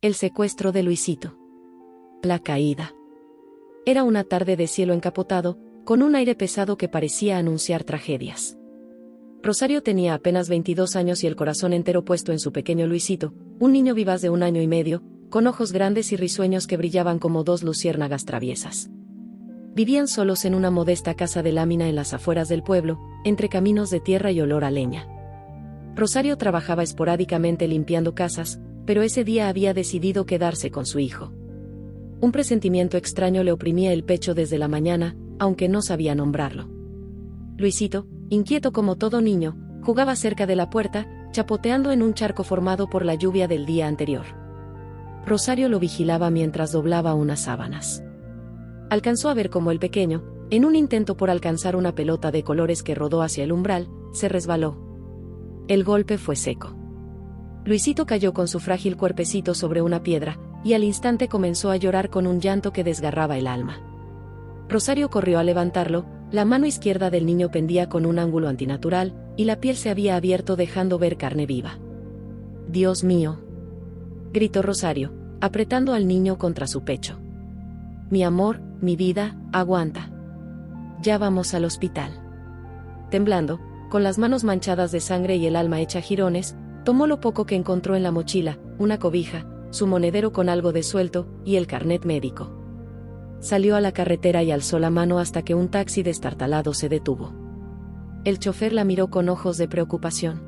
El secuestro de Luisito. La caída. Era una tarde de cielo encapotado, con un aire pesado que parecía anunciar tragedias. Rosario tenía apenas 22 años y el corazón entero puesto en su pequeño Luisito, un niño vivaz de 1 año y medio, con ojos grandes y risueños que brillaban como 2 luciérnagas traviesas. Vivían solos en una modesta casa de lámina en las afueras del pueblo, entre caminos de tierra y olor a leña. Rosario trabajaba esporádicamente limpiando casas, pero ese día había decidido quedarse con su hijo. Un presentimiento extraño le oprimía el pecho desde la mañana, aunque no sabía nombrarlo. Luisito, inquieto como todo niño, jugaba cerca de la puerta, chapoteando en un charco formado por la lluvia del día anterior. Rosario lo vigilaba mientras doblaba unas sábanas. Alcanzó a ver cómo el pequeño, en un intento por alcanzar una pelota de colores que rodó hacia el umbral, se resbaló. El golpe fue seco. Luisito cayó con su frágil cuerpecito sobre una piedra, y al instante comenzó a llorar con un llanto que desgarraba el alma. Rosario corrió a levantarlo, la mano izquierda del niño pendía con un ángulo antinatural, y la piel se había abierto dejando ver carne viva. «Dios mío», gritó Rosario, apretando al niño contra su pecho. «Mi amor, mi vida, aguanta. Ya vamos al hospital». Temblando, con las manos manchadas de sangre y el alma hecha jirones, tomó lo poco que encontró en la mochila, una cobija, su monedero con algo de suelto, y el carnet médico. Salió a la carretera y alzó la mano hasta que un taxi destartalado se detuvo. El chofer la miró con ojos de preocupación.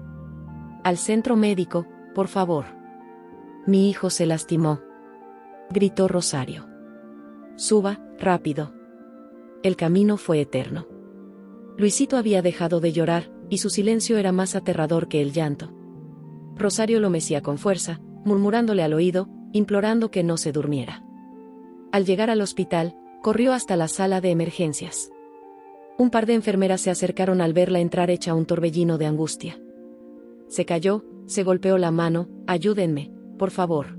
«Al centro médico, por favor». «Mi hijo se lastimó», gritó Rosario. «Suba, rápido». El camino fue eterno. Luisito había dejado de llorar, y su silencio era más aterrador que el llanto. Rosario lo mecía con fuerza, murmurándole al oído, implorando que no se durmiera. Al llegar al hospital, corrió hasta la sala de emergencias. Un par de enfermeras se acercaron al verla entrar hecha un torbellino de angustia. Se cayó, se golpeó la mano. «Ayúdenme, por favor».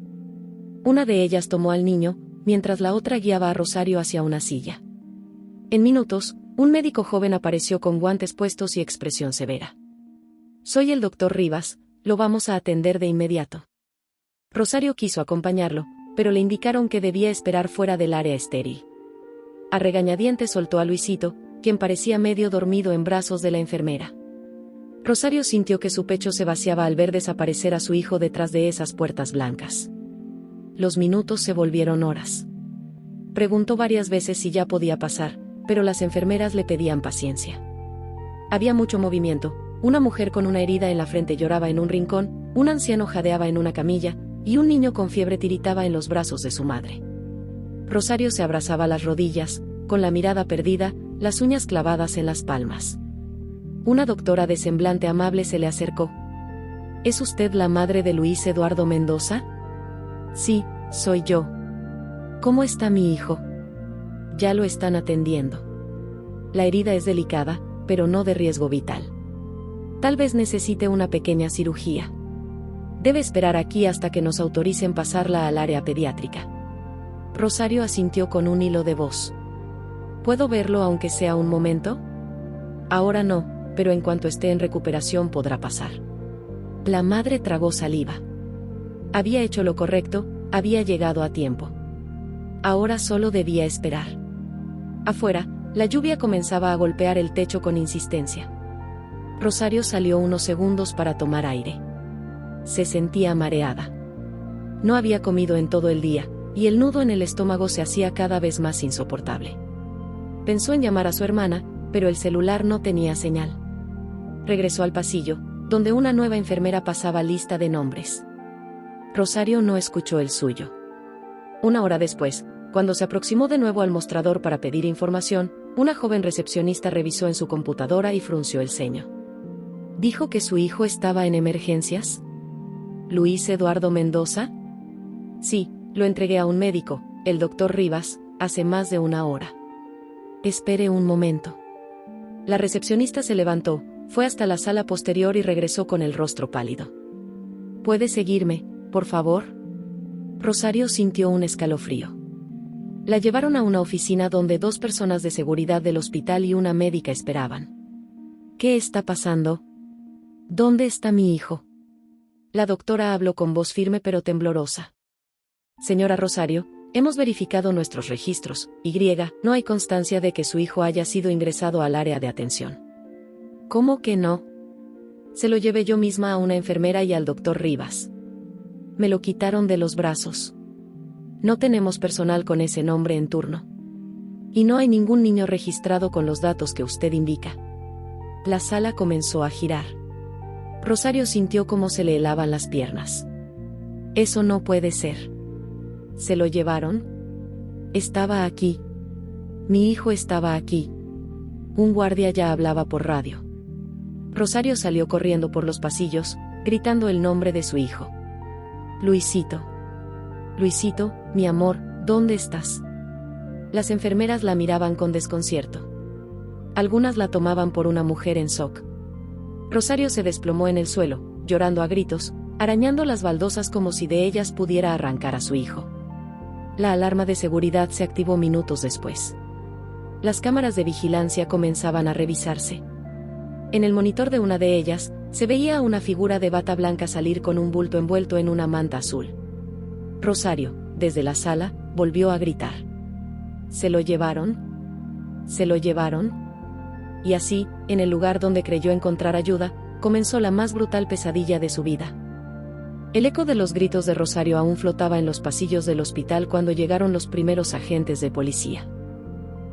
Una de ellas tomó al niño, mientras la otra guiaba a Rosario hacia una silla. En minutos, un médico joven apareció con guantes puestos y expresión severa. «Soy el doctor Rivas, lo vamos a atender de inmediato». Rosario quiso acompañarlo, pero le indicaron que debía esperar fuera del área estéril. A regañadientes soltó a Luisito, quien parecía medio dormido en brazos de la enfermera. Rosario sintió que su pecho se vaciaba al ver desaparecer a su hijo detrás de esas puertas blancas. Los minutos se volvieron horas. Preguntó varias veces si ya podía pasar, pero las enfermeras le pedían paciencia. Había mucho movimiento. Una mujer con una herida en la frente lloraba en un rincón, un anciano jadeaba en una camilla, y un niño con fiebre tiritaba en los brazos de su madre. Rosario se abrazaba las rodillas, con la mirada perdida, las uñas clavadas en las palmas. Una doctora de semblante amable se le acercó. «¿Es usted la madre de Luis Eduardo Mendoza?» «Sí, soy yo». «¿Cómo está mi hijo?» «Ya lo están atendiendo. La herida es delicada, pero no de riesgo vital. Tal vez necesite una pequeña cirugía. Debe esperar aquí hasta que nos autoricen pasarla al área pediátrica». Rosario asintió con un hilo de voz. «¿Puedo verlo aunque sea un momento?» «Ahora no, pero en cuanto esté en recuperación podrá pasar». La madre tragó saliva. Había hecho lo correcto, había llegado a tiempo. Ahora solo debía esperar. Afuera, la lluvia comenzaba a golpear el techo con insistencia. Rosario salió unos segundos para tomar aire. Se sentía mareada. No había comido en todo el día, y el nudo en el estómago se hacía cada vez más insoportable. Pensó en llamar a su hermana, pero el celular no tenía señal. Regresó al pasillo, donde una nueva enfermera pasaba lista de nombres. Rosario no escuchó el suyo. 1 hora después, cuando se aproximó de nuevo al mostrador para pedir información, una joven recepcionista revisó en su computadora y frunció el ceño. ¿Dijo que su hijo estaba en emergencias? ¿Luis Eduardo Mendoza? Sí, lo entregué a un médico, el doctor Rivas, hace más de 1 hora. Espere un momento. La recepcionista se levantó, fue hasta la sala posterior y regresó con el rostro pálido. ¿Puede seguirme, por favor? Rosario sintió un escalofrío. La llevaron a una oficina donde 2 personas de seguridad del hospital y una médica esperaban. ¿Qué está pasando? ¿Dónde está mi hijo? La doctora habló con voz firme pero temblorosa. Señora Rosario, hemos verificado nuestros registros, no hay constancia de que su hijo haya sido ingresado al área de atención. ¿Cómo que no? Se lo llevé yo misma a una enfermera y al doctor Rivas. Me lo quitaron de los brazos. No tenemos personal con ese nombre en turno. Y no hay ningún niño registrado con los datos que usted indica. La sala comenzó a girar. Rosario sintió cómo se le helaban las piernas. Eso no puede ser. ¿Se lo llevaron? Estaba aquí. Mi hijo estaba aquí. Un guardia ya hablaba por radio. Rosario salió corriendo por los pasillos, gritando el nombre de su hijo. Luisito. Luisito, mi amor, ¿dónde estás? Las enfermeras la miraban con desconcierto. Algunas la tomaban por una mujer en shock. Rosario se desplomó en el suelo, llorando a gritos, arañando las baldosas como si de ellas pudiera arrancar a su hijo. La alarma de seguridad se activó minutos después. Las cámaras de vigilancia comenzaban a revisarse. En el monitor de una de ellas, se veía a una figura de bata blanca salir con un bulto envuelto en una manta azul. Rosario, desde la sala, volvió a gritar. ¿Se lo llevaron? ¿Se lo llevaron? Y así, en el lugar donde creyó encontrar ayuda, comenzó la más brutal pesadilla de su vida. El eco de los gritos de Rosario aún flotaba en los pasillos del hospital cuando llegaron los primeros agentes de policía.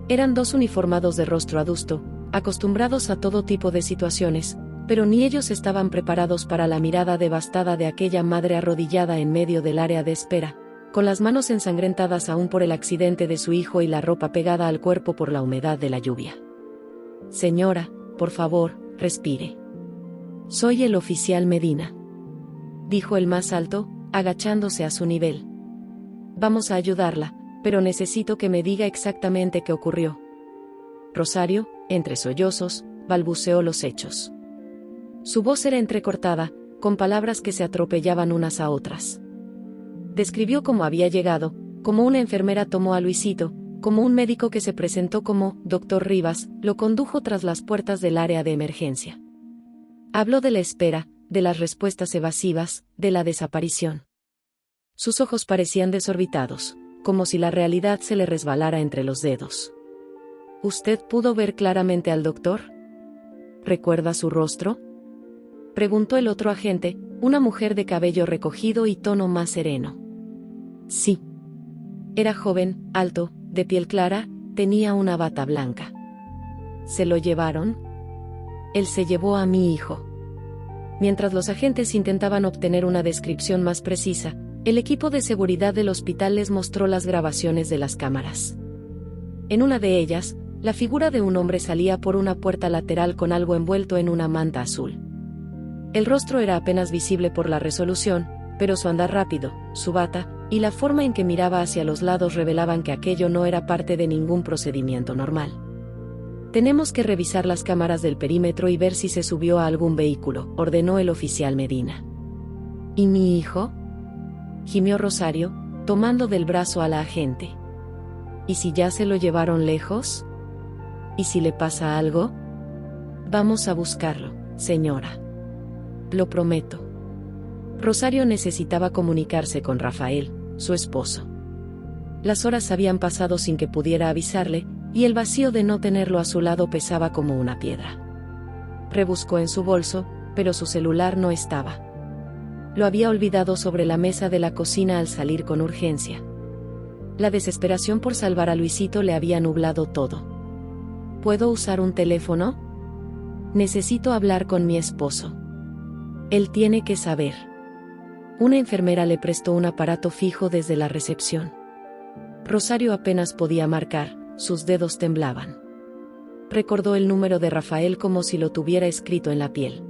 Eran dos uniformados de rostro adusto, acostumbrados a todo tipo de situaciones, pero ni ellos estaban preparados para la mirada devastada de aquella madre arrodillada en medio del área de espera, con las manos ensangrentadas aún por el accidente de su hijo y la ropa pegada al cuerpo por la humedad de la lluvia. Señora, por favor, respire. Soy el oficial Medina, dijo el más alto, agachándose a su nivel. Vamos a ayudarla, pero necesito que me diga exactamente qué ocurrió. Rosario, entre sollozos, balbuceó los hechos. Su voz era entrecortada, con palabras que se atropellaban unas a otras. Describió cómo había llegado, cómo una enfermera tomó a Luisito, cómo un médico que se presentó como Dr. Rivas lo condujo tras las puertas del área de emergencia. Habló de la espera, de las respuestas evasivas, de la desaparición. Sus ojos parecían desorbitados, como si la realidad se le resbalara entre los dedos. ¿Usted pudo ver claramente al doctor? ¿Recuerda su rostro?, preguntó el otro agente, una mujer de cabello recogido y tono más sereno. Sí. Era joven, alto, de piel clara, tenía una bata blanca. ¿Se lo llevaron? Él se llevó a mi hijo. Mientras los agentes intentaban obtener una descripción más precisa, el equipo de seguridad del hospital les mostró las grabaciones de las cámaras. En una de ellas, la figura de un hombre salía por una puerta lateral con algo envuelto en una manta azul. El rostro era apenas visible por la resolución, pero su andar rápido, su bata, y la forma en que miraba hacia los lados revelaban que aquello no era parte de ningún procedimiento normal. Tenemos que revisar las cámaras del perímetro y ver si se subió a algún vehículo, ordenó el oficial Medina. ¿Y mi hijo?, gimió Rosario, tomando del brazo a la agente. ¿Y si ya se lo llevaron lejos? ¿Y si le pasa algo? Vamos a buscarlo, señora. Lo prometo. Rosario necesitaba comunicarse con Rafael, su esposo. Las horas habían pasado sin que pudiera avisarle, y el vacío de no tenerlo a su lado pesaba como una piedra. Rebuscó en su bolso, pero su celular no estaba. Lo había olvidado sobre la mesa de la cocina al salir con urgencia. La desesperación por salvar a Luisito le había nublado todo. ¿Puedo usar un teléfono? Necesito hablar con mi esposo. Él tiene que saber. Una enfermera le prestó un aparato fijo desde la recepción. Rosario apenas podía marcar, sus dedos temblaban. Recordó el número de Rafael como si lo tuviera escrito en la piel.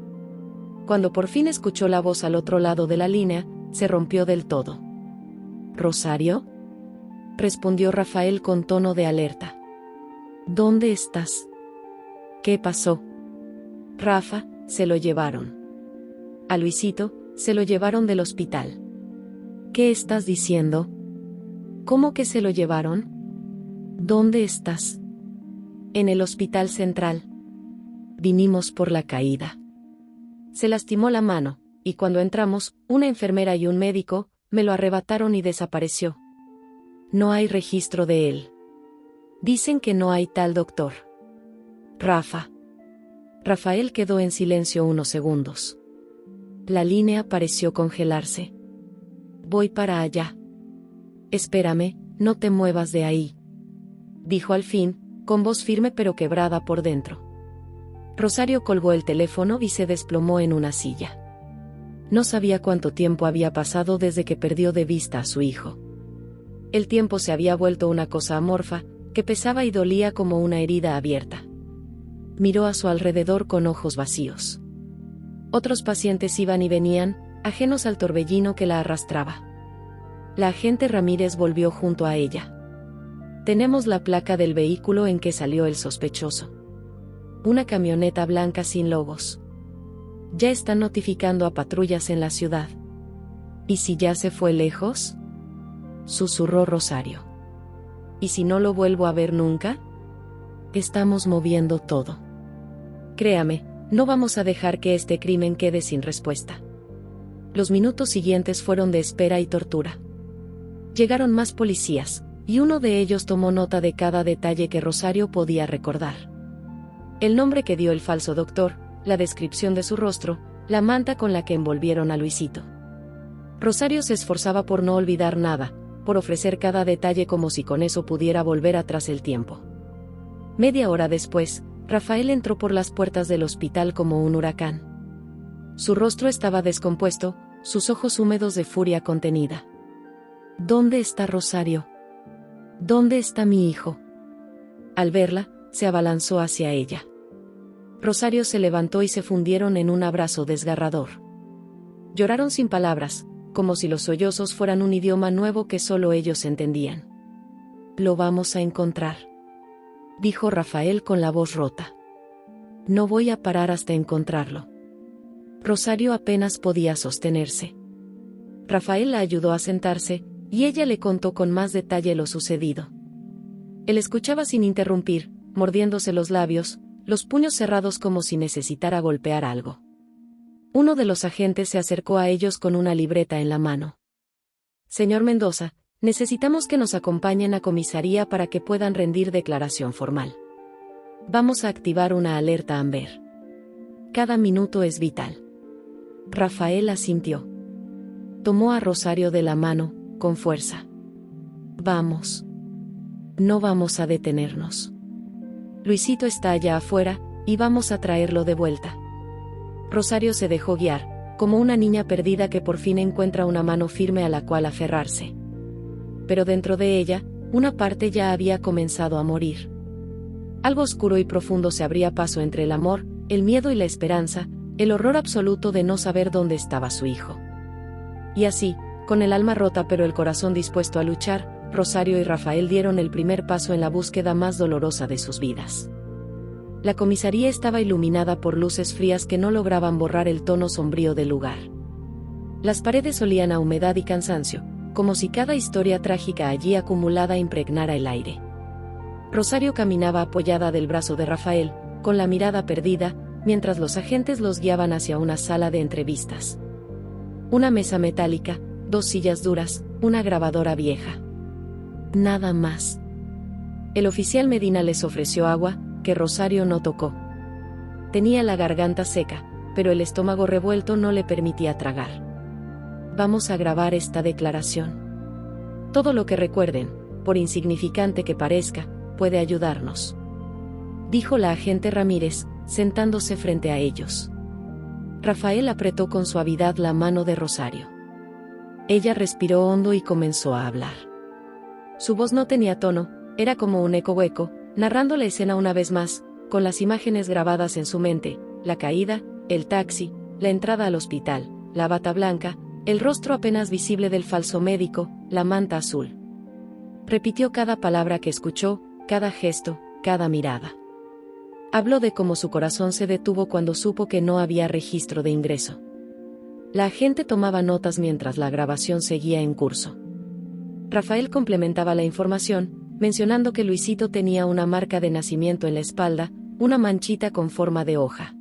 Cuando por fin escuchó la voz al otro lado de la línea, se rompió del todo. ¿Rosario?, respondió Rafael con tono de alerta. ¿Dónde estás? ¿Qué pasó? Rafa, se lo llevaron. A Luisito, se lo llevaron del hospital. ¿Qué estás diciendo? ¿Cómo que se lo llevaron? ¿Dónde estás? En el hospital central. Vinimos por la caída. Se lastimó la mano, y cuando entramos, una enfermera y un médico, Me lo arrebataron y desapareció. No hay registro de él. Dicen que no hay tal doctor. Rafa. Rafael quedó en silencio unos segundos. La línea pareció congelarse. Voy para allá. Espérame, no te muevas de ahí. Dijo al fin, con voz firme pero quebrada por dentro. Rosario colgó el teléfono y se desplomó en una silla. No sabía cuánto tiempo había pasado desde que perdió de vista a su hijo. El tiempo se había vuelto una cosa amorfa, que pesaba y dolía como una herida abierta. Miró a su alrededor con ojos vacíos. Otros pacientes iban y venían, ajenos al torbellino que la arrastraba. La agente Ramírez volvió junto a ella. Tenemos la placa del vehículo en que salió el sospechoso. Una camioneta blanca sin logos. Ya están notificando a patrullas en la ciudad. ¿Y si ya se fue lejos?, susurró Rosario. ¿Y si no lo vuelvo a ver nunca? Estamos moviendo todo. Créame, no vamos a dejar que este crimen quede sin respuesta. Los minutos siguientes fueron de espera y tortura. Llegaron más policías, y uno de ellos tomó nota de cada detalle que Rosario podía recordar. El nombre que dio el falso doctor, la descripción de su rostro, la manta con la que envolvieron a Luisito. Rosario se esforzaba por no olvidar nada, por ofrecer cada detalle como si con eso pudiera volver atrás el tiempo. Media hora después, Rafael entró por las puertas del hospital como un huracán. Su rostro estaba descompuesto, sus ojos húmedos de furia contenida. ¿Dónde está Rosario? ¿Dónde está mi hijo? Al verla, se abalanzó hacia ella. Rosario se levantó y se fundieron en un abrazo desgarrador. Lloraron sin palabras, como si los sollozos fueran un idioma nuevo que solo ellos entendían. Lo vamos a encontrar, dijo Rafael con la voz rota. No voy a parar hasta encontrarlo. Rosario apenas podía sostenerse. Rafael la ayudó a sentarse, y ella le contó con más detalle lo sucedido. Él escuchaba sin interrumpir, mordiéndose los labios, los puños cerrados como si necesitara golpear algo. Uno de los agentes se acercó a ellos con una libreta en la mano. Señor Mendoza, necesitamos que nos acompañen a comisaría para que puedan rendir declaración formal. Vamos a activar una alerta Amber. Cada minuto es vital. Rafael asintió. Tomó a Rosario de la mano, con fuerza. Vamos. No vamos a detenernos. Luisito está allá afuera, y vamos a traerlo de vuelta. Rosario se dejó guiar, como una niña perdida que por fin encuentra una mano firme a la cual aferrarse. Pero dentro de ella, una parte ya había comenzado a morir. Algo oscuro y profundo se abría paso entre el amor, el miedo y la esperanza, el horror absoluto de no saber dónde estaba su hijo. Y así, con el alma rota pero el corazón dispuesto a luchar, Rosario y Rafael dieron el primer paso en la búsqueda más dolorosa de sus vidas. La comisaría estaba iluminada por luces frías que no lograban borrar el tono sombrío del lugar. Las paredes olían a humedad y cansancio, como si cada historia trágica allí acumulada impregnara el aire. Rosario caminaba apoyada del brazo de Rafael, con la mirada perdida, mientras los agentes los guiaban hacia una sala de entrevistas. Una mesa metálica, 2 sillas duras, una grabadora vieja. Nada más. El oficial Medina les ofreció agua, que Rosario no tocó. Tenía la garganta seca, pero el estómago revuelto no le permitía tragar. Vamos a grabar esta declaración. Todo lo que recuerden, por insignificante que parezca, puede ayudarnos, dijo la agente Ramírez, sentándose frente a ellos. Rafael apretó con suavidad la mano de Rosario. Ella respiró hondo y comenzó a hablar. Su voz no tenía tono, era como un eco hueco, narrando la escena una vez más, con las imágenes grabadas en su mente, la caída, el taxi, la entrada al hospital, la bata blanca, el rostro apenas visible del falso médico, la manta azul. Repitió cada palabra que escuchó, cada gesto, cada mirada. Habló de cómo su corazón se detuvo cuando supo que no había registro de ingreso. La agente tomaba notas mientras la grabación seguía en curso. Rafael complementaba la información, mencionando que Luisito tenía una marca de nacimiento en la espalda, una manchita con forma de hoja.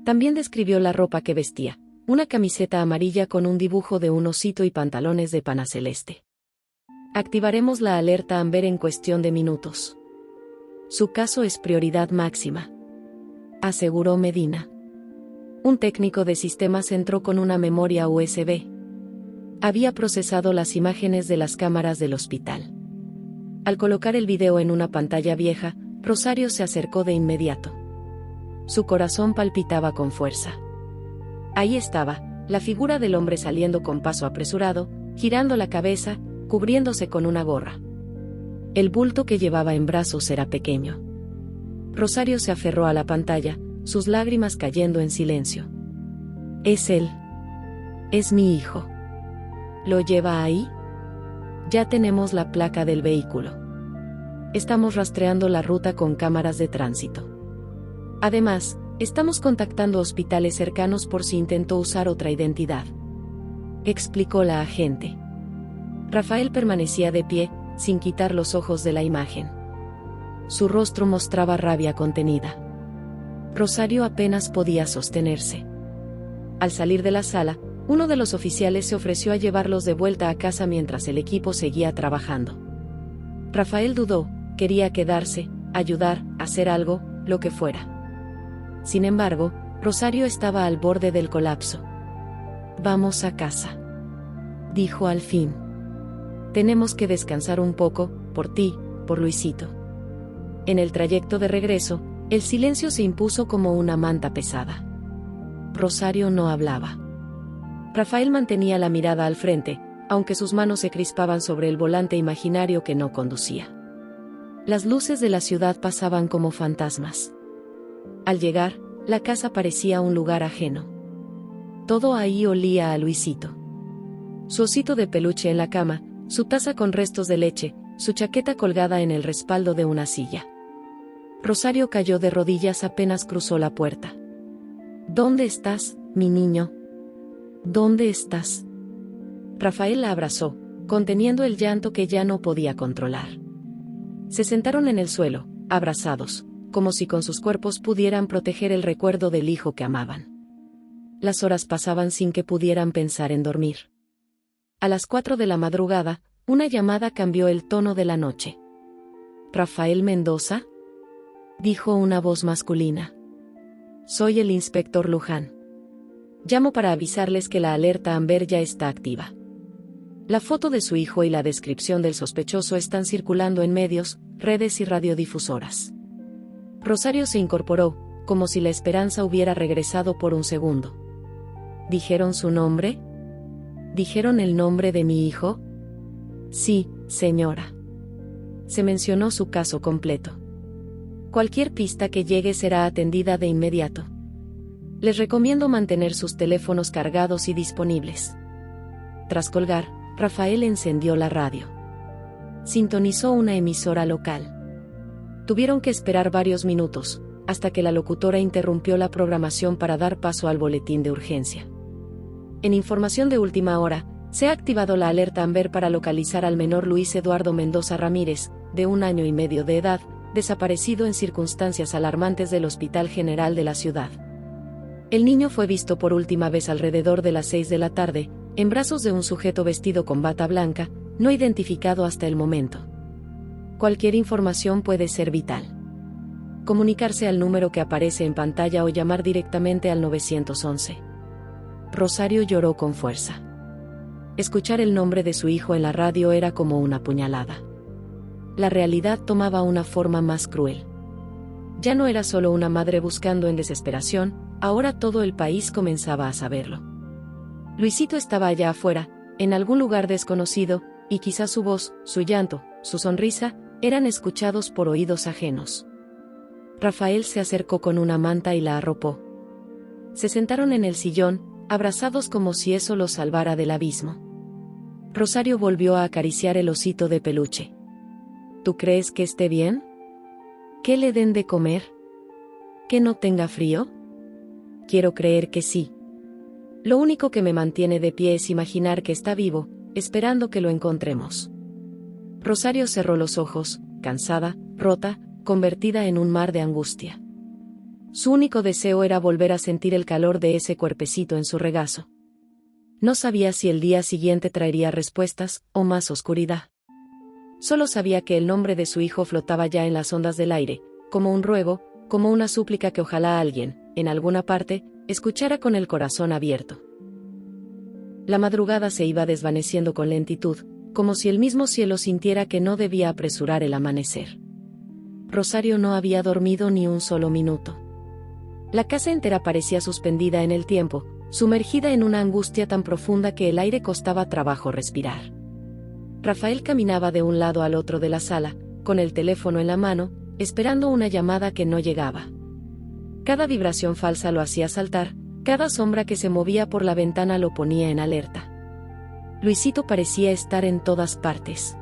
También describió la ropa que vestía, una camiseta amarilla con un dibujo de un osito y pantalones de pana celeste. Activaremos la alerta Amber en cuestión de minutos. Su caso es prioridad máxima, aseguró Medina. Un técnico de sistemas entró con una memoria USB. Había procesado las imágenes de las cámaras del hospital. Al colocar el video en una pantalla vieja, Rosario se acercó de inmediato. Su corazón palpitaba con fuerza. Ahí estaba, la figura del hombre saliendo con paso apresurado, girando la cabeza, cubriéndose con una gorra. El bulto que llevaba en brazos era pequeño. Rosario se aferró a la pantalla, sus lágrimas cayendo en silencio. Es él. Es mi hijo. ¿Lo lleva ahí? Ya tenemos la placa del vehículo. Estamos rastreando la ruta con cámaras de tránsito. Además, estamos contactando hospitales cercanos por si intentó usar otra identidad, explicó la agente. Rafael permanecía de pie, sin quitar los ojos de la imagen. Su rostro mostraba rabia contenida. Rosario apenas podía sostenerse. Al salir de la sala, uno de los oficiales se ofreció a llevarlos de vuelta a casa mientras el equipo seguía trabajando. Rafael dudó, quería quedarse, ayudar, hacer algo, lo que fuera. Sin embargo, Rosario estaba al borde del colapso. Vamos a casa, dijo al fin. Tenemos que descansar un poco, por ti, por Luisito. En el trayecto de regreso, el silencio se impuso como una manta pesada. Rosario no hablaba. Rafael mantenía la mirada al frente, aunque sus manos se crispaban sobre el volante imaginario que no conducía. Las luces de la ciudad pasaban como fantasmas. Al llegar, la casa parecía un lugar ajeno. Todo ahí olía a Luisito. Su osito de peluche en la cama, su taza con restos de leche, su chaqueta colgada en el respaldo de una silla. Rosario cayó de rodillas apenas cruzó la puerta. ¿Dónde estás, mi niño? ¿Dónde estás? Rafael la abrazó, conteniendo el llanto que ya no podía controlar. Se sentaron en el suelo, abrazados, como si con sus cuerpos pudieran proteger el recuerdo del hijo que amaban. Las horas pasaban sin que pudieran pensar en dormir. A las 4 de la madrugada, una llamada cambió el tono de la noche. ¿Rafael Mendoza?, dijo una voz masculina. Soy el inspector Luján. Llamo para avisarles que la alerta Amber ya está activa. La foto de su hijo y la descripción del sospechoso están circulando en medios, redes y radiodifusoras. Rosario se incorporó, como si la esperanza hubiera regresado por un segundo. ¿Dijeron su nombre? ¿Dijeron el nombre de mi hijo? Sí, señora. Se mencionó su caso completo. Cualquier pista que llegue será atendida de inmediato. Les recomiendo mantener sus teléfonos cargados y disponibles. Tras colgar, Rafael encendió la radio. Sintonizó una emisora local. Tuvieron que esperar varios minutos, hasta que la locutora interrumpió la programación para dar paso al boletín de urgencia. En información de última hora, se ha activado la alerta Amber para localizar al menor Luis Eduardo Mendoza Ramírez, de 1 año y medio de edad, desaparecido en circunstancias alarmantes del Hospital General de la ciudad. El niño fue visto por última vez alrededor de las 6 de la tarde, en brazos de un sujeto vestido con bata blanca, no identificado hasta el momento. Cualquier información puede ser vital. Comunicarse al número que aparece en pantalla o llamar directamente al 911. Rosario lloró con fuerza. Escuchar el nombre de su hijo en la radio era como una puñalada. La realidad tomaba una forma más cruel. Ya no era solo una madre buscando en desesperación, ahora todo el país comenzaba a saberlo. Luisito estaba allá afuera, en algún lugar desconocido, y quizás su voz, su llanto, su sonrisa, eran escuchados por oídos ajenos. Rafael se acercó con una manta y la arropó. Se sentaron en el sillón, abrazados como si eso los salvara del abismo. Rosario volvió a acariciar el osito de peluche. ¿Tú crees que esté bien? ¿Que le den de comer? ¿Que no tenga frío? Quiero creer que sí. Lo único que me mantiene de pie es imaginar que está vivo, esperando que lo encontremos. Rosario cerró los ojos, cansada, rota, convertida en un mar de angustia. Su único deseo era volver a sentir el calor de ese cuerpecito en su regazo. No sabía si el día siguiente traería respuestas o más oscuridad. Solo sabía que el nombre de su hijo flotaba ya en las ondas del aire, como un ruego, como una súplica que ojalá alguien, en alguna parte, escuchara con el corazón abierto. La madrugada se iba desvaneciendo con lentitud, como si el mismo cielo sintiera que no debía apresurar el amanecer. Rosario no había dormido ni un solo minuto. La casa entera parecía suspendida en el tiempo, sumergida en una angustia tan profunda que el aire costaba trabajo respirar. Rafael caminaba de un lado al otro de la sala, con el teléfono en la mano, esperando una llamada que no llegaba. Cada vibración falsa lo hacía saltar, cada sombra que se movía por la ventana lo ponía en alerta. Luisito parecía estar en todas partes.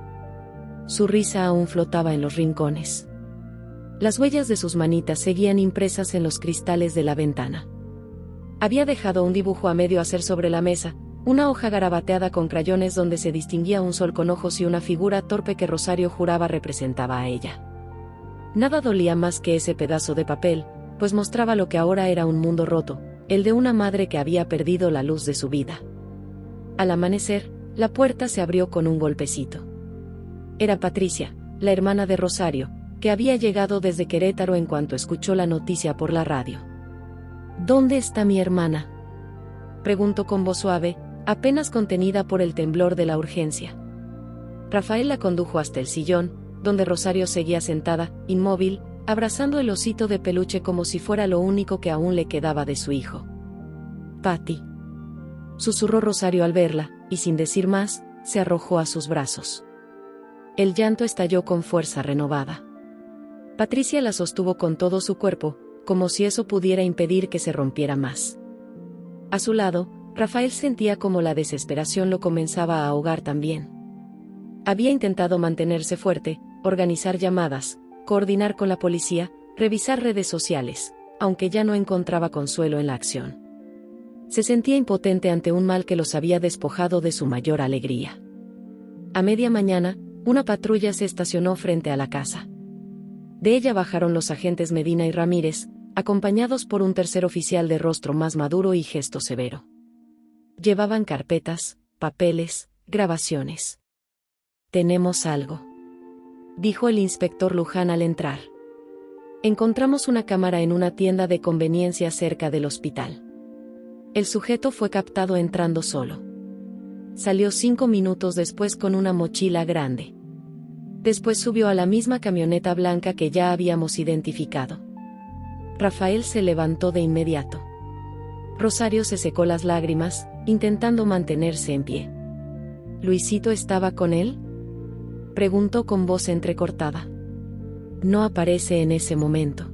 Su risa aún flotaba en los rincones. Las huellas de sus manitas seguían impresas en los cristales de la ventana. Había dejado un dibujo a medio hacer sobre la mesa, una hoja garabateada con crayones donde se distinguía un sol con ojos y una figura torpe que Rosario juraba representaba a ella. Nada dolía más que ese pedazo de papel, pues mostraba lo que ahora era un mundo roto, el de una madre que había perdido la luz de su vida. Al amanecer, la puerta se abrió con un golpecito. Era Patricia, la hermana de Rosario, que había llegado desde Querétaro en cuanto escuchó la noticia por la radio. ¿Dónde está mi hermana?, preguntó con voz suave, apenas contenida por el temblor de la urgencia. Rafael la condujo hasta el sillón, donde Rosario seguía sentada, inmóvil, abrazando el osito de peluche como si fuera lo único que aún le quedaba de su hijo. «Pati», susurró Rosario al verla, y sin decir más, se arrojó a sus brazos. El llanto estalló con fuerza renovada. Patricia la sostuvo con todo su cuerpo, como si eso pudiera impedir que se rompiera más. A su lado, Rafael sentía como la desesperación lo comenzaba a ahogar también. Había intentado mantenerse fuerte, organizar llamadas, coordinar con la policía, revisar redes sociales, aunque ya no encontraba consuelo en la acción. Se sentía impotente ante un mal que los había despojado de su mayor alegría. A media mañana, una patrulla se estacionó frente a la casa. De ella bajaron los agentes Medina y Ramírez, acompañados por un tercer oficial de rostro más maduro y gesto severo. Llevaban carpetas, papeles, grabaciones. «Tenemos algo», dijo el inspector Luján al entrar. «Encontramos una cámara en una tienda de conveniencia cerca del hospital. El sujeto fue captado entrando solo. Salió 5 minutos después con una mochila grande. Después subió a la misma camioneta blanca que ya habíamos identificado». Rafael se levantó de inmediato. Rosario se secó las lágrimas, intentando mantenerse en pie. ¿Luisito estaba con él?, preguntó con voz entrecortada. No aparece en ese momento.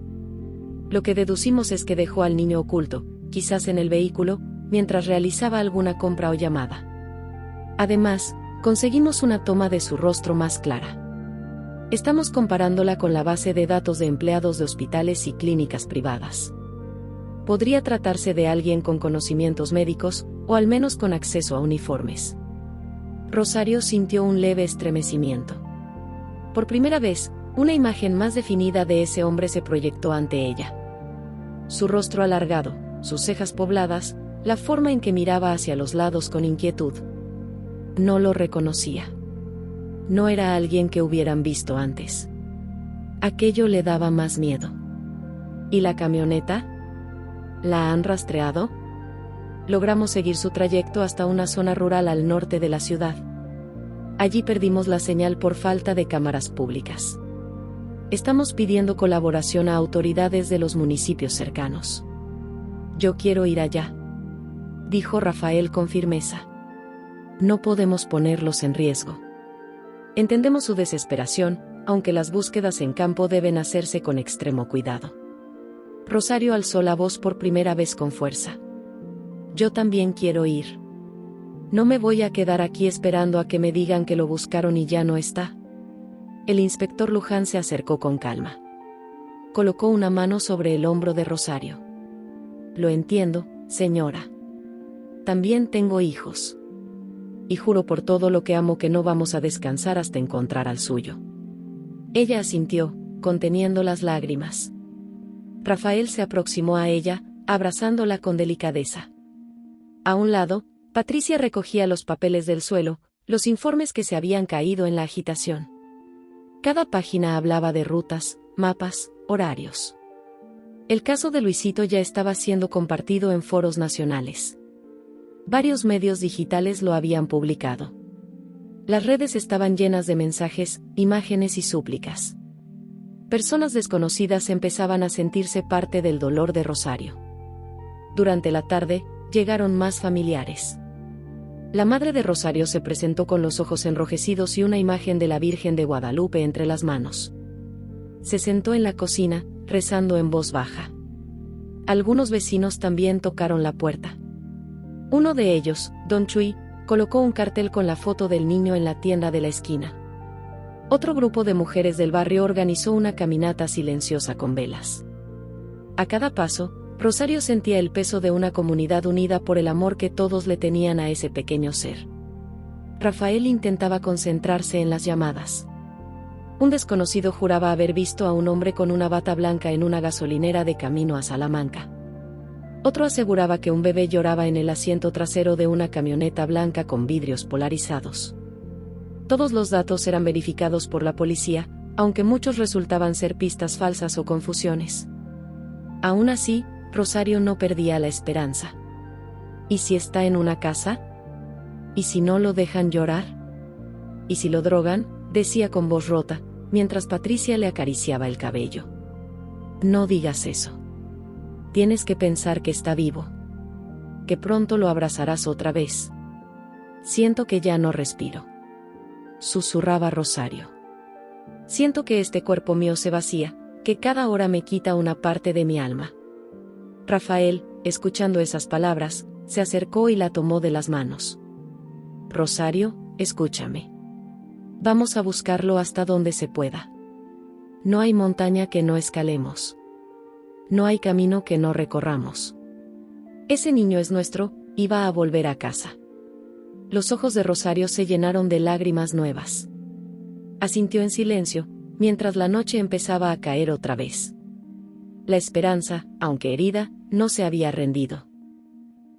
Lo que deducimos es que dejó al niño oculto, quizás en el vehículo, mientras realizaba alguna compra o llamada. Además, conseguimos una toma de su rostro más clara. Estamos comparándola con la base de datos de empleados de hospitales y clínicas privadas. Podría tratarse de alguien con conocimientos médicos, o al menos con acceso a uniformes. Rosario sintió un leve estremecimiento. Por primera vez, una imagen más definida de ese hombre se proyectó ante ella. Su rostro alargado, sus cejas pobladas, la forma en que miraba hacia los lados con inquietud. No lo reconocía. No era alguien que hubieran visto antes. Aquello le daba más miedo. ¿Y la camioneta? ¿La han rastreado? Logramos seguir su trayecto hasta una zona rural al norte de la ciudad. Allí perdimos la señal por falta de cámaras públicas. Estamos pidiendo colaboración a autoridades de los municipios cercanos. Yo quiero ir allá, dijo Rafael con firmeza. No podemos ponerlos en riesgo. Entendemos su desesperación, aunque las búsquedas en campo deben hacerse con extremo cuidado. Rosario alzó la voz por primera vez con fuerza. Yo también quiero ir. No me voy a quedar aquí esperando a que me digan que lo buscaron y ya no está. El inspector Luján se acercó con calma. Colocó una mano sobre el hombro de Rosario. Lo entiendo, señora. También tengo hijos. Y juro por todo lo que amo que no vamos a descansar hasta encontrar al suyo. Ella asintió, conteniendo las lágrimas. Rafael se aproximó a ella, abrazándola con delicadeza. A un lado, Patricia recogía los papeles del suelo, los informes que se habían caído en la agitación. Cada página hablaba de rutas, mapas, horarios. El caso de Luisito ya estaba siendo compartido en foros nacionales. Varios medios digitales lo habían publicado. Las redes estaban llenas de mensajes, imágenes y súplicas. Personas desconocidas empezaban a sentirse parte del dolor de Rosario. Durante la tarde, llegaron más familiares. La madre de Rosario se presentó con los ojos enrojecidos y una imagen de la Virgen de Guadalupe entre las manos. Se sentó en la cocina, rezando en voz baja. Algunos vecinos también tocaron la puerta. Uno de ellos, Don Chuy, colocó un cartel con la foto del niño en la tienda de la esquina. Otro grupo de mujeres del barrio organizó una caminata silenciosa con velas. A cada paso, Rosario sentía el peso de una comunidad unida por el amor que todos le tenían a ese pequeño ser. Rafael intentaba concentrarse en las llamadas. Un desconocido juraba haber visto a un hombre con una bata blanca en una gasolinera de camino a Salamanca. Otro aseguraba que un bebé lloraba en el asiento trasero de una camioneta blanca con vidrios polarizados. Todos los datos eran verificados por la policía, aunque muchos resultaban ser pistas falsas o confusiones. Aún así, Rosario no perdía la esperanza. ¿Y si está en una casa? ¿Y si no lo dejan llorar? ¿Y si lo drogan?, decía con voz rota, mientras Patricia le acariciaba el cabello. No digas eso. Tienes que pensar que está vivo. Que pronto lo abrazarás otra vez. Siento que ya no respiro. Susurraba Rosario. Siento que este cuerpo mío se vacía, que cada hora me quita una parte de mi alma. Rafael, escuchando esas palabras, se acercó y la tomó de las manos. Rosario, escúchame. Vamos a buscarlo hasta donde se pueda. No hay montaña que no escalemos. No hay camino que no recorramos. Ese niño es nuestro, y va a volver a casa. Los ojos de Rosario se llenaron de lágrimas nuevas. Asintió en silencio, mientras la noche empezaba a caer otra vez. La esperanza, aunque herida, no se había rendido.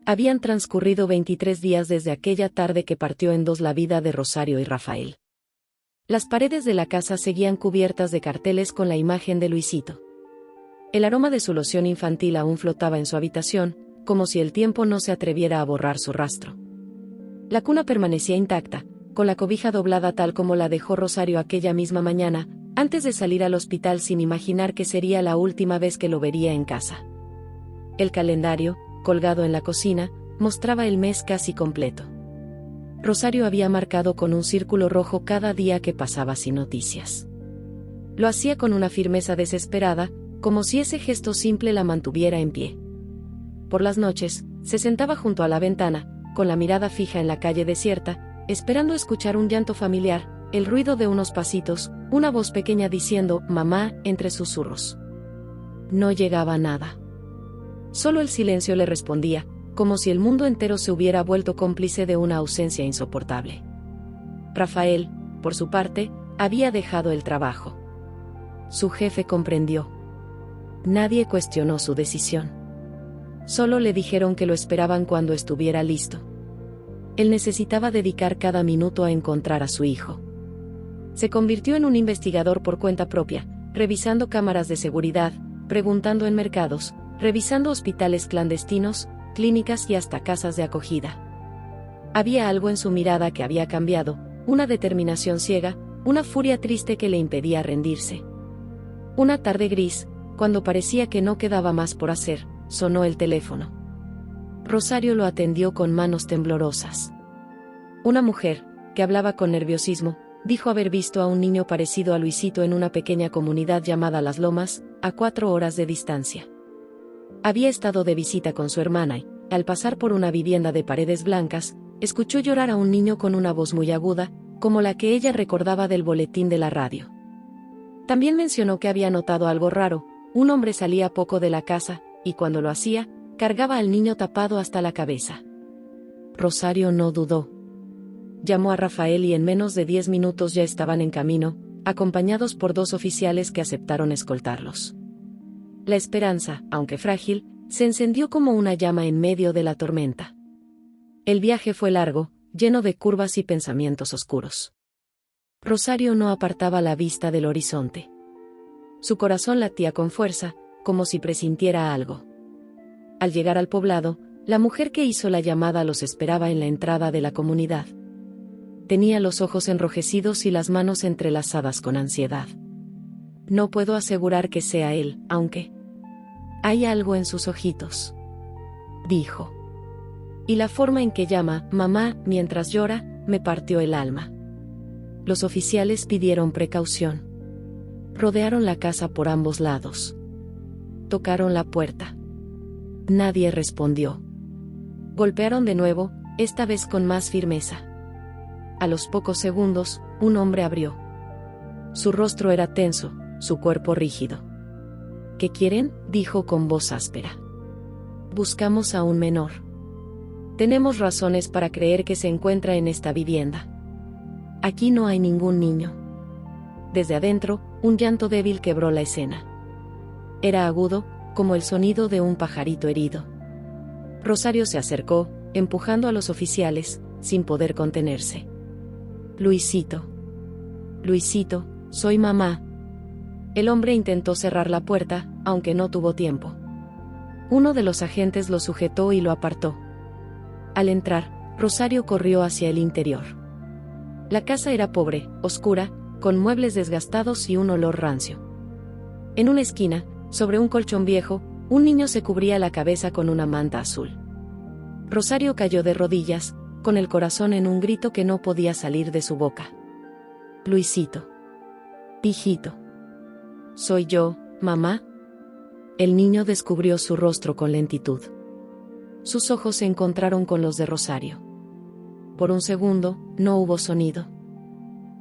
Habían transcurrido 23 días desde aquella tarde que partió en dos la vida de Rosario y Rafael. Las paredes de la casa seguían cubiertas de carteles con la imagen de Luisito. El aroma de su loción infantil aún flotaba en su habitación, como si el tiempo no se atreviera a borrar su rastro. La cuna permanecía intacta, con la cobija doblada tal como la dejó Rosario aquella misma mañana, antes de salir al hospital sin imaginar que sería la última vez que lo vería en casa. El calendario, colgado en la cocina, mostraba el mes casi completo. Rosario había marcado con un círculo rojo cada día que pasaba sin noticias. Lo hacía con una firmeza desesperada, como si ese gesto simple la mantuviera en pie. Por las noches, se sentaba junto a la ventana, con la mirada fija en la calle desierta, esperando escuchar un llanto familiar, el ruido de unos pasitos, una voz pequeña diciendo «mamá» entre susurros. No llegaba nada. Solo el silencio le respondía, como si el mundo entero se hubiera vuelto cómplice de una ausencia insoportable. Rafael, por su parte, había dejado el trabajo. Su jefe comprendió. Nadie cuestionó su decisión. Solo le dijeron que lo esperaban cuando estuviera listo. Él necesitaba dedicar cada minuto a encontrar a su hijo. Se convirtió en un investigador por cuenta propia, revisando cámaras de seguridad, preguntando en mercados, revisando hospitales clandestinos, clínicas y hasta casas de acogida. Había algo en su mirada que había cambiado, una determinación ciega, una furia triste que le impedía rendirse. Una tarde gris, cuando parecía que no quedaba más por hacer, sonó el teléfono. Rosario lo atendió con manos temblorosas. Una mujer, que hablaba con nerviosismo, dijo haber visto a un niño parecido a Luisito en una pequeña comunidad llamada Las Lomas, a 4 horas de distancia. Había estado de visita con su hermana y, al pasar por una vivienda de paredes blancas, escuchó llorar a un niño con una voz muy aguda, como la que ella recordaba del boletín de la radio. También mencionó que había notado algo raro, un hombre salía poco de la casa, y cuando lo hacía, cargaba al niño tapado hasta la cabeza. Rosario no dudó. Llamó a Rafael y en menos de 10 minutos ya estaban en camino, acompañados por 2 oficiales que aceptaron escoltarlos. La esperanza, aunque frágil, se encendió como una llama en medio de la tormenta. El viaje fue largo, lleno de curvas y pensamientos oscuros. Rosario no apartaba la vista del horizonte. Su corazón latía con fuerza, como si presintiera algo. Al llegar al poblado, la mujer que hizo la llamada los esperaba en la entrada de la comunidad. Tenía los ojos enrojecidos y las manos entrelazadas con ansiedad. No puedo asegurar que sea él, aunque hay algo en sus ojitos, dijo. Y la forma en que llama, mamá, mientras llora, me partió el alma. Los oficiales pidieron precaución. Rodearon la casa por ambos lados. Tocaron la puerta. Nadie respondió. Golpearon de nuevo, esta vez con más firmeza. A los pocos segundos, un hombre abrió. Su rostro era tenso, su cuerpo rígido. ¿Qué quieren?, dijo con voz áspera. Buscamos a un menor. Tenemos razones para creer que se encuentra en esta vivienda. Aquí no hay ningún niño. Desde adentro, un llanto débil quebró la escena. Era agudo, como el sonido de un pajarito herido. Rosario se acercó, empujando a los oficiales, sin poder contenerse. Luisito. Luisito, soy mamá. El hombre intentó cerrar la puerta, aunque no tuvo tiempo. Uno de los agentes lo sujetó y lo apartó. Al entrar, Rosario corrió hacia el interior. La casa era pobre, oscura, con muebles desgastados y un olor rancio. En una esquina, sobre un colchón viejo, un niño se cubría la cabeza con una manta azul. Rosario cayó de rodillas, con el corazón en un grito que no podía salir de su boca. Luisito. Hijito. ¿Soy yo, mamá? El niño descubrió su rostro con lentitud. Sus ojos se encontraron con los de Rosario. Por un segundo, no hubo sonido.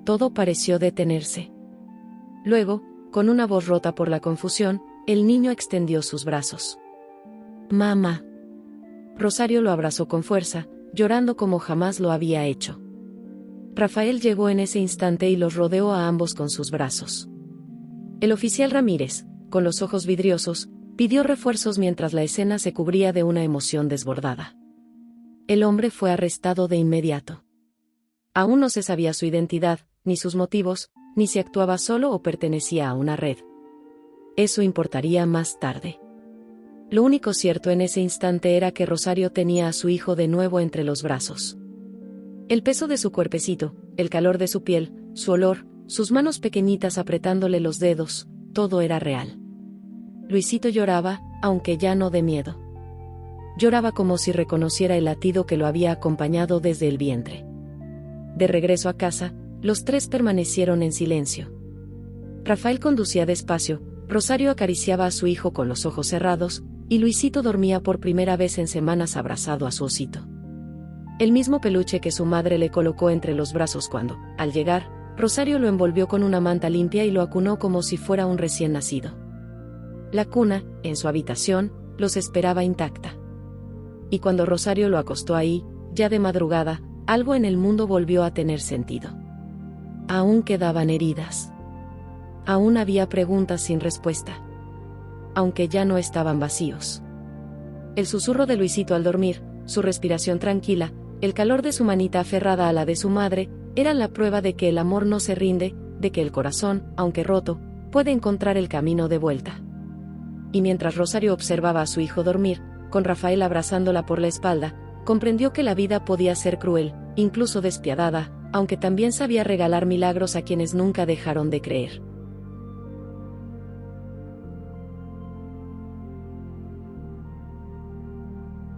Todo pareció detenerse. Luego, con una voz rota por la confusión, el niño extendió sus brazos. Mamá. Rosario lo abrazó con fuerza, llorando como jamás lo había hecho. Rafael llegó en ese instante y los rodeó a ambos con sus brazos. El oficial Ramírez, con los ojos vidriosos, pidió refuerzos mientras la escena se cubría de una emoción desbordada. El hombre fue arrestado de inmediato. Aún no se sabía su identidad, ni sus motivos, ni si actuaba solo o pertenecía a una red. Eso importaría más tarde. Lo único cierto en ese instante era que Rosario tenía a su hijo de nuevo entre los brazos. El peso de su cuerpecito, el calor de su piel, su olor, sus manos pequeñitas apretándole los dedos, todo era real. Luisito lloraba, aunque ya no de miedo. Lloraba como si reconociera el latido que lo había acompañado desde el vientre. De regreso a casa, los tres permanecieron en silencio. Rafael conducía despacio, Rosario acariciaba a su hijo con los ojos cerrados, y Luisito dormía por primera vez en semanas abrazado a su osito. El mismo peluche que su madre le colocó entre los brazos cuando, al llegar, Rosario lo envolvió con una manta limpia y lo acunó como si fuera un recién nacido. La cuna, en su habitación, los esperaba intacta. Y cuando Rosario lo acostó ahí, ya de madrugada, algo en el mundo volvió a tener sentido. Aún quedaban heridas. Aún había preguntas sin respuesta. Aunque ya no estaban vacíos. El susurro de Luisito al dormir, su respiración tranquila, el calor de su manita aferrada a la de su madre, eran la prueba de que el amor no se rinde, de que el corazón, aunque roto, puede encontrar el camino de vuelta. Y mientras Rosario observaba a su hijo dormir, con Rafael abrazándola por la espalda, comprendió que la vida podía ser cruel, incluso despiadada, aunque también sabía regalar milagros a quienes nunca dejaron de creer.